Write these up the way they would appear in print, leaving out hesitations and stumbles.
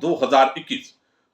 2021।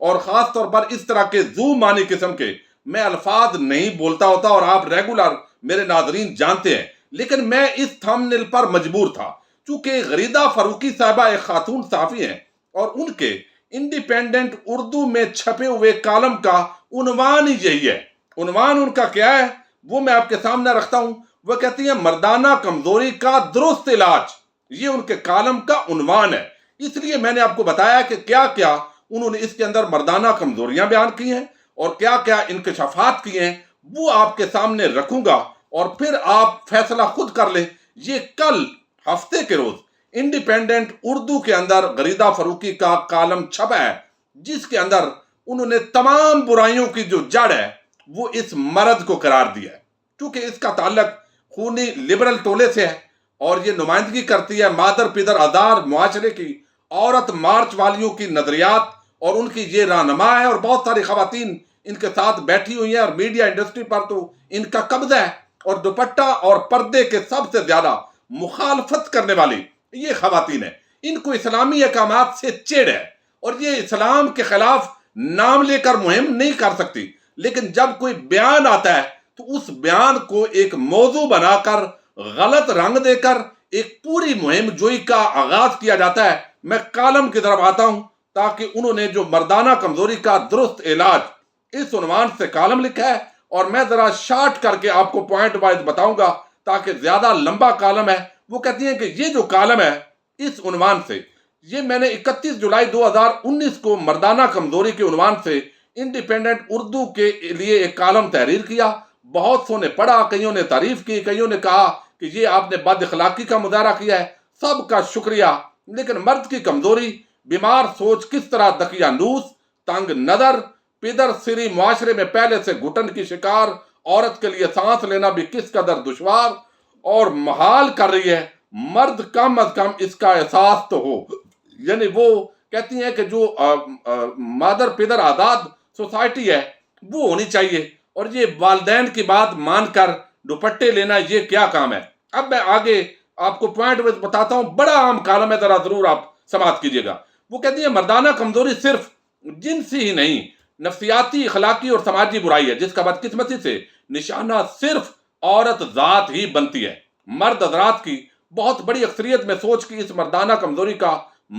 اور خاص طور پر اس طرح کے زو مانی قسم کے میں الفاظ نہیں بولتا ہوتا اور آپ ریگولر میرے ناظرین جانتے ہیں، لیکن میں اس تھمبنیل پر مجبور تھا چونکہ غریدہ فاروقی صاحبہ ایک خاتون صحافی ہیں اور ان کے انڈیپینڈنٹ اردو میں چھپے ہوئے کالم کا عنوان ہی یہی ہے۔ عنوان ان کا کیا ہے وہ میں آپ کے سامنے رکھتا ہوں۔ وہ کہتی ہیں مردانہ کمزوری کا درست علاج، یہ ان کے کالم کا عنوان ہے۔ اس لیے میں نے آپ کو بتایا کہ کیا کیا انہوں نے اس کے اندر مردانہ کمزوریاں بیان کی ہیں اور کیا کیا انکشافات کیے ہیں، وہ آپ کے سامنے رکھوں گا اور پھر آپ فیصلہ خود کر لیں۔ یہ کل ہفتے کے روز انڈیپینڈنٹ اردو کے اندر غریدہ فاروقی کا کالم چھپا ہے، جس کے اندر انہوں نے تمام برائیوں کی جو جڑ ہے وہ اس مرد کو قرار دیا ہے، کیونکہ اس کا تعلق خونی لبرل ٹولے سے ہے اور یہ نمائندگی کرتی ہے مادر پدر آزار معاشرے کی عورت مارچ والیوں کی نظریات، اور ان کی یہ رہنما ہے اور بہت ساری خواتین ان کے ساتھ بیٹھی ہوئی ہیں اور میڈیا انڈسٹری پر تو ان کا قبضہ ہے، اور دوپٹہ اور پردے کے سب سے زیادہ مخالفت کرنے والی یہ خواتین ہیں۔ ان کو اسلامی احکامات سے چڑ ہے اور یہ اسلام کے خلاف نام لے کر مہم نہیں کر سکتی، لیکن جب کوئی بیان آتا ہے تو اس بیان کو ایک موضوع بنا کر غلط رنگ دے کر ایک پوری مہم جوئی کا آغاز کیا جاتا ہے۔ میں کالم کی طرف آتا ہوں تاکہ انہوں نے جو مردانہ کمزوری کا درست علاج اس عنوان سے کالم لکھا ہے، اور میں ذرا شارٹ کر کے آپ کو پوائنٹ وائز بتاؤں گا تاکہ زیادہ لمبا کالم ہے۔ وہ کہتی ہیں کہ یہ جو کالم ہے اس عنوان سے، یہ میں نے 31 جولائی 2019 کو مردانہ کمزوری کے عنوان سے انڈیپینڈنٹ اردو کے لیے ایک کالم تحریر کیا۔ بہت سو نے پڑھا، کئیوں نے تعریف کی، کئیوں نے کہا کہ یہ آپ نے بد اخلاقی کا مظاہرہ کیا ہے، سب کا شکریہ۔ لیکن مرد کی کمزوری، بیمار سوچ، کس طرح دقیانوس، تنگ نظر، پدر سری معاشرے میں پہلے سے گھٹن کی شکار عورت کے لیے سانس لینا بھی کس قدر دشوار اور محال کر رہی ہے، مرد کم از کم اس کا احساس تو ہو۔ یعنی وہ کہتی ہیں کہ جو مادر پدر آزاد سوسائٹی ہے وہ ہونی چاہیے، اور یہ والدین کی بات مان کر دوپٹے لینا یہ کیا کام ہے۔ اب میں آگے آپ کو پوائنٹ بتاتا ہوں، بڑا عام کالم ہے، ذرا ضرور آپ سماعت کیجیے گا۔ وہ کہتی ہے مردانہ کمزوری صرف جنسی ہی نہیں، نفسیاتی، اخلاقی اور سماجی برائی ہے جس کا بدقسمتی سے نشانہ صرف عورت ذات ہی بنتی ہے۔ مرد حضرات کی بہت بڑی اکثریت میں سوچ کی اس مردانہ کمزوری کا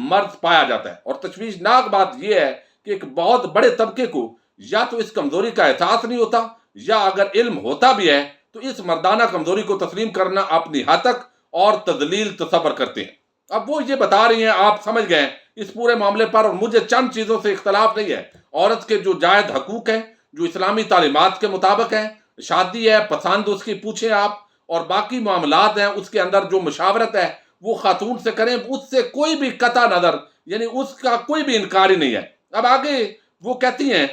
مرض پایا جاتا ہے، اور تشویشناک بات یہ ہے کہ ایک بہت بڑے طبقے کو یا تو اس کمزوری کا احساس نہیں ہوتا، یا اگر علم ہوتا بھی ہے تو اس مردانہ کمزوری کو تسلیم کرنا اپنی ہتک اور تذلیل تصور کرتے ہیں۔ اب وہ یہ بتا رہی ہیں، آپ سمجھ گئے اس پورے معاملے پر، اور مجھے چند چیزوں سے اختلاف نہیں ہے۔ عورت کے جو جائز حقوق ہیں جو اسلامی تعلیمات کے مطابق ہیں، شادی ہے، پسند اس کی پوچھیں آپ، اور باقی معاملات ہیں اس کے اندر جو مشاورت ہے وہ خاتون سے کریں، اس سے کوئی بھی قطع نظر، یعنی اس کا کوئی بھی انکار ہی نہیں ہے۔ اب آگے وہ کہتی ہیں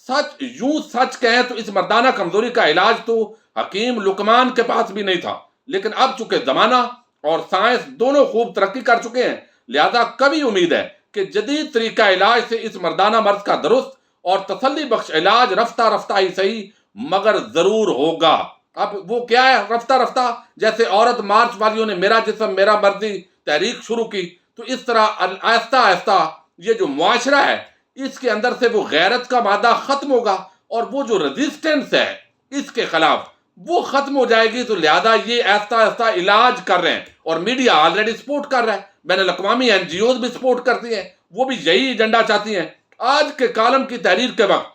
سچ یوں سچ کہیں تو اس مردانہ کمزوری کا علاج تو حکیم لقمان کے پاس بھی نہیں تھا، لیکن اب چونکہ زمانہ اور سائنس دونوں خوب ترقی کر چکے ہیں، لہذا کبھی امید ہے کہ جدید طریقہ علاج سے اس مردانہ مرض کا درست اور تسلی بخش علاج رفتہ رفتہ ہی صحیح مگر ضرور ہوگا۔ اب وہ کیا ہے رفتہ رفتہ؟ جیسے عورت مارچ والیوں نے میرا جسم میرا مرضی تحریک شروع کی، تو اس طرح آہستہ آہستہ یہ جو معاشرہ ہے اس کے اندر سے وہ غیرت کا مادہ ختم ہوگا، اور وہ جو ریزسٹنس ہے اس کے خلاف وہ ختم ہو جائے گی۔ تو لہذا یہ آہستہ آہستہ علاج کر رہے ہیں، اور میڈیا آلریڈی سپورٹ کر رہا ہے، بین الاقوامی این جی اوز بھی سپورٹ کرتی ہیں، وہ بھی یہی ایجنڈا چاہتی ہیں۔ آج کے کالم کی تحریر کے وقت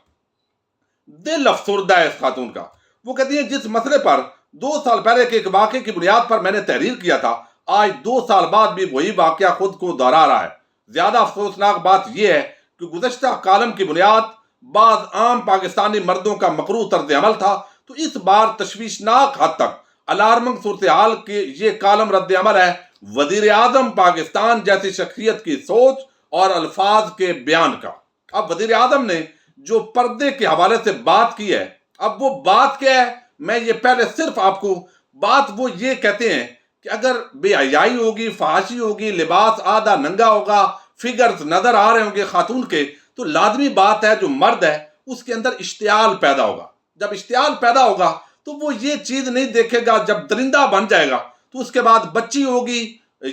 دل افسردہ ہے اس خاتون کا۔ وہ کہتی ہیں جس مسئلے پر 2 سال پہلے کے ایک واقعے کی بنیاد پر میں نے تحریر کیا تھا، آج 2 سال بعد بھی وہی واقعہ خود کو دہرا رہا ہے۔ زیادہ افسوسناک بات یہ ہے کہ گزشتہ کالم کی بنیاد بعض عام پاکستانی مردوں کا مکروہ طرز عمل تھا، تو اس بار تشویشناک حد تک الارمنگ صورتحال کے یہ کالم رد عمل ہے وزیر اعظم پاکستان جیسی شخصیت کی سوچ اور الفاظ کے بیان کا۔ اب وزیر اعظم نے جو پردے کے حوالے سے بات کی ہے، اب وہ بات کیا ہے؟ میں یہ پہلے صرف آپ کو بات وہ یہ کہتے ہیں کہ اگر بے حیائی ہوگی، فحاشی ہوگی، لباس آدھا ننگا ہوگا، فگرز نظر آ رہے ہوں گے خاتون کے، تو لازمی بات ہے جو مرد ہے اس کے اندر اشتعال پیدا ہوگا۔ جب اشتعال پیدا ہوگا تو وہ یہ چیز نہیں دیکھے گا، جب درندہ بن جائے گا تو اس کے بعد بچی ہوگی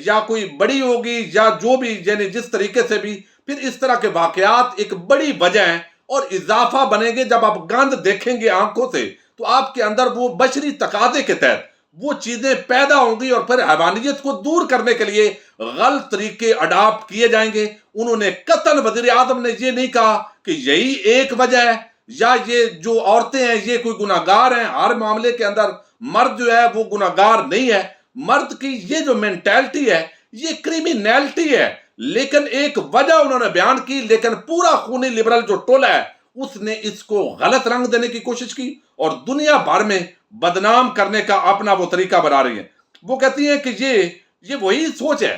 یا کوئی بڑی ہوگی یا جو بھی، یعنی جس طریقے سے بھی پھر اس طرح کے واقعات ایک بڑی وجہ ہیں اور اضافہ بنیں گے. جب آپ گند دیکھیں گے آنکھوں سے تو آپ کے اندر وہ بشری تقاضے کے تحت وہ چیزیں پیدا ہوں گی اور پھر حیوانیت کو دور کرنے کے لیے غلط طریقے اڈاپٹ کیے جائیں گے. انہوں نے قطعاً وزیر اعظم نے یہ نہیں کہا کہ یہی ایک وجہ ہے یا یہ جو عورتیں ہیں یہ کوئی گناہگار ہیں. ہر معاملے کے اندر مرد جو ہے وہ گناہگار نہیں ہے. مرد کی یہ جو مینٹیلٹی ہے یہ کریمینلٹی ہے. لیکن ایک وجہ انہوں نے بیان کی، لیکن پورا خونی لبرل جو ٹولہ ہے اس نے اس کو غلط رنگ دینے کی کوشش کی اور دنیا بھر میں بدنام کرنے کا اپنا وہ طریقہ بنا رہی ہے. وہ کہتی ہیں کہ یہ وہی سوچ ہے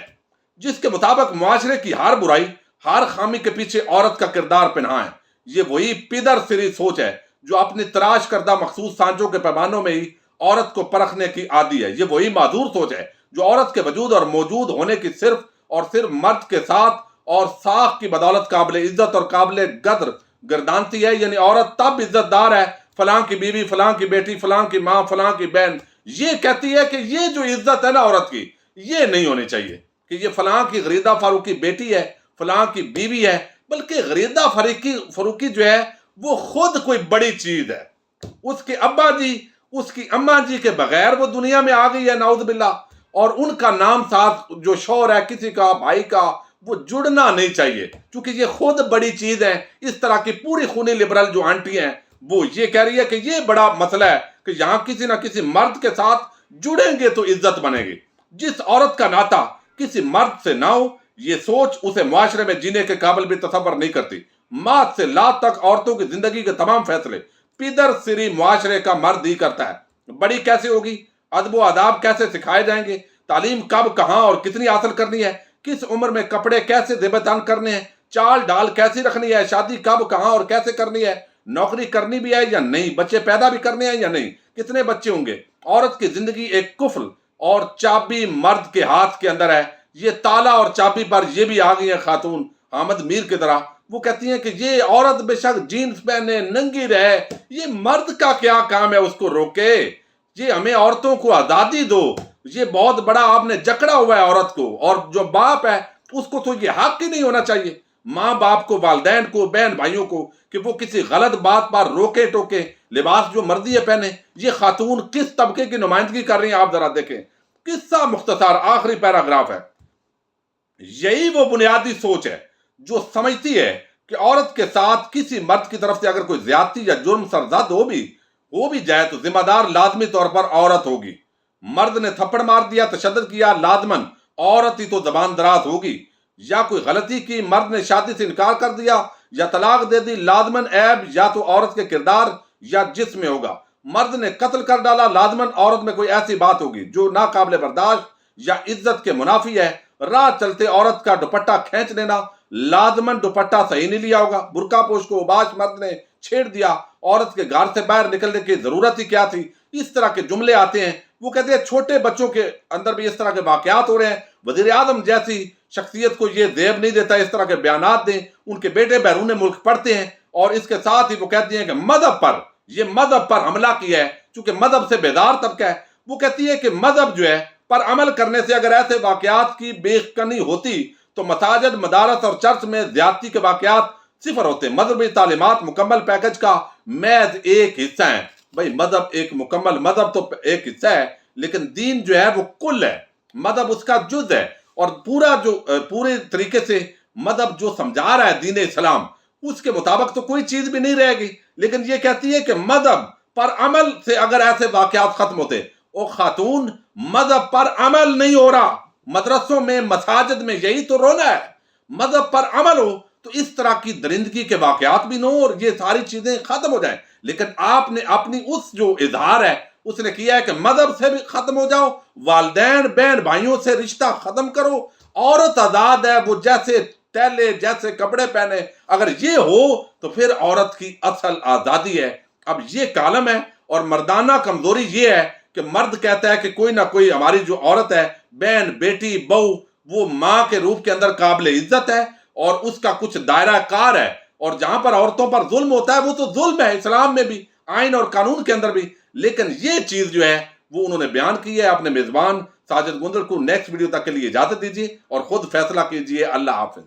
جس کے مطابق معاشرے کی ہر برائی، ہر خامی کے پیچھے عورت کا کردار پنہا ہے. یہ وہی پیدر سری سوچ ہے جو اپنی تراش کردہ مخصوص سانچوں کے پیمانوں میں ہی عورت کو پرکھنے کی عادی ہے. یہ وہی معذور سوچ ہے جو عورت کے وجود اور موجود ہونے کی صرف اور صرف مرد کے ساتھ اور ساکھ کی بدولت قابل عزت اور قابل قدر گردانتی ہے. یعنی عورت تب عزت دار ہے، فلاں کی بیوی، فلاں کی بیٹی، فلاں کی ماں، فلاں کی بہن یہ کہتی ہے کہ یہ جو عزت ہے نا عورت کی یہ نہیں ہونی چاہیے کہ یہ فلاں کی غریدہ فاروقی بیٹی ہے، فلاں کی بیوی ہے. بلکہ غریدہ فاروقی جو ہے وہ خود کوئی بڑی چیز ہے. اس کے ابا جی، اس کی اماں جی کے بغیر وہ دنیا میں آ گئی ہے نعوذ باللہ، اور ان کا نام ساتھ جو شوہر ہے کسی کا، بھائی کا، وہ جڑنا نہیں چاہیے کیونکہ یہ خود بڑی چیز ہے. اس طرح کی پوری خونی لبرل جو آنٹی ہیں وہ یہ کہہ رہی ہے کہ یہ بڑا مسئلہ ہے کہ یہاں کسی نہ کسی مرد کے ساتھ جڑیں گے تو عزت بنے گی. جس عورت کا ناطا کسی مرد سے نہ ہو یہ سوچ اسے معاشرے میں جینے کے قابل بھی تصور نہیں کرتی. ماں سے لا تک عورتوں کی زندگی کے تمام فیصلے پیدر سری معاشرے کا مرد ہی کرتا ہے. بڑی کیسے ہوگی، ادب و آداب کیسے سکھائے جائیں گے، تعلیم کب، کہاں اور کتنی حاصل کرنی ہے، کس عمر میں کپڑے کیسے زیب تن کرنے ہیں، چال ڈال کیسی رکھنی ہے، شادی کب، کہاں اور کیسے کرنی ہے، نوکری کرنی بھی ہے یا نہیں، بچے پیدا بھی کرنے ہیں یا نہیں، کتنے بچے ہوں گے. عورت کی زندگی ایک قفل اور چابی مرد کے ہاتھ کے اندر ہے. یہ تالا اور چابی پر یہ بھی آ گئی ہیں خاتون حامد میر کی طرح. وہ کہتی ہیں کہ یہ عورت بے شک جینز پہنے ننگی رہے، یہ مرد کا کیا کام ہے اس کو روکے. یہ ہمیں عورتوں کو آزادی دو. یہ بہت بڑا آپ نے جکڑا ہوا ہے عورت کو، اور جو باپ ہے اس کو تو یہ حق ہی نہیں ہونا چاہیے ماں باپ کو، والدین کو، بہن بھائیوں کو کہ وہ کسی غلط بات پر روکے ٹوکے، لباس جو مرضی ہے پہنے. یہ خاتون کس طبقے کی نمائندگی کر رہی ہیں آپ ذرا دیکھیں. قصہ مختصر آخری پیراگراف ہے. یہی وہ بنیادی سوچ ہے جو سمجھتی ہے کہ عورت کے ساتھ کسی مرد کی طرف سے اگر کوئی زیادتی یا جرم سرزد ہو بھی جائے تو ذمہ دار لازمی طور پر عورت ہوگی. مرد نے تھپڑ مار دیا، تشدد کیا، لازماً عورت ہی تو زبان دراز ہوگی. یا کوئی غلطی کی، مرد نے شادی سے انکار کر دیا یا طلاق دے دی، لازماً عیب یا تو عورت کے کردار یا جسم میں ہوگا. مرد نے قتل کر ڈالا، لازماً عورت میں کوئی ایسی بات ہوگی جو ناقابل برداشت یا عزت کے منافی ہے. راہ چلتے عورت کا دوپٹہ کھینچ لینا، لازماً دوپٹہ صحیح نہیں لیا ہوگا. برقع پوش کو اوباش مرد نے چھیڑ دیا، عورت کے گھر سے باہر نکلنے کی ضرورت ہی کیا تھی. اس طرح کے جملے آتے ہیں. وہ کہتے ہیں چھوٹے بچوں کے اندر بھی اس طرح کے واقعات ہو رہے ہیں. وزیر اعظم جیسی شخصیت کو یہ زیب نہیں دیتا اس طرح کے بیانات دیں. ان کے بیٹے بیرون ملک پڑھتے ہیں اور اس کے ساتھ ہی وہ کہتی ہیں کہ مذہب پر حملہ کیا ہے چونکہ مذہب سے بیدار طبقہ ہے. وہ کہتی ہے کہ مذہب جو ہے پر عمل کرنے سے اگر ایسے واقعات کی بے کنی ہوتی تو مساجد، مدارس اور چرچ میں زیادتی کے واقعات صفر ہوتے. مذہبی تعلیمات مکمل پیکج کا محض ایک حصہ ہیں. بھائی مذہب ایک مکمل، مذہب تو ایک حصہ ہے لیکن دین جو ہے وہ کل ہے، مذہب اس کا جز ہے. اور پورے طریقے سے مذہب جو سمجھا رہا ہے دین اسلام اس کے مطابق تو کوئی چیز بھی نہیں رہے گی. لیکن یہ کہتی ہے کہ مذہب پر عمل سے اگر ایسے واقعات ختم ہوتے. او خاتون، مذہب پر عمل نہیں ہو رہا. مدرسوں میں، مساجد میں یہی تو رونا ہے. مذہب پر عمل ہو تو اس طرح کی درندگی کے واقعات بھی نہ ہو اور یہ ساری چیزیں ختم ہو جائیں. لیکن آپ نے اپنی اس جو اظہار ہے اس نے کیا ہے کہ مذہب سے بھی ختم ہو جاؤ، والدین بہن بھائیوں سے رشتہ ختم کرو، عورت آزاد ہے، وہ جیسے ٹہلے، جیسے کپڑے پہنے. اگر یہ ہو تو پھر عورت کی اصل آزادی ہے. اب یہ کالم ہے اور مردانہ کمزوری یہ ہے کہ مرد کہتا ہے کہ کوئی نہ کوئی ہماری جو عورت ہے، بہن، بیٹی، بہو، وہ ماں کے روپ کے اندر قابل عزت ہے اور اس کا کچھ دائرہ کار ہے. اور جہاں پر عورتوں پر ظلم ہوتا ہے وہ تو ظلم ہے، اسلام میں بھی، آئین اور قانون کے اندر بھی. لیکن یہ چیز جو ہے وہ انہوں نے بیان کی ہے. اپنے میزبان ساجد گندل کو نیکسٹ ویڈیو تک کے لیے اجازت دیجیے اور خود فیصلہ کیجیے. اللہ حافظ.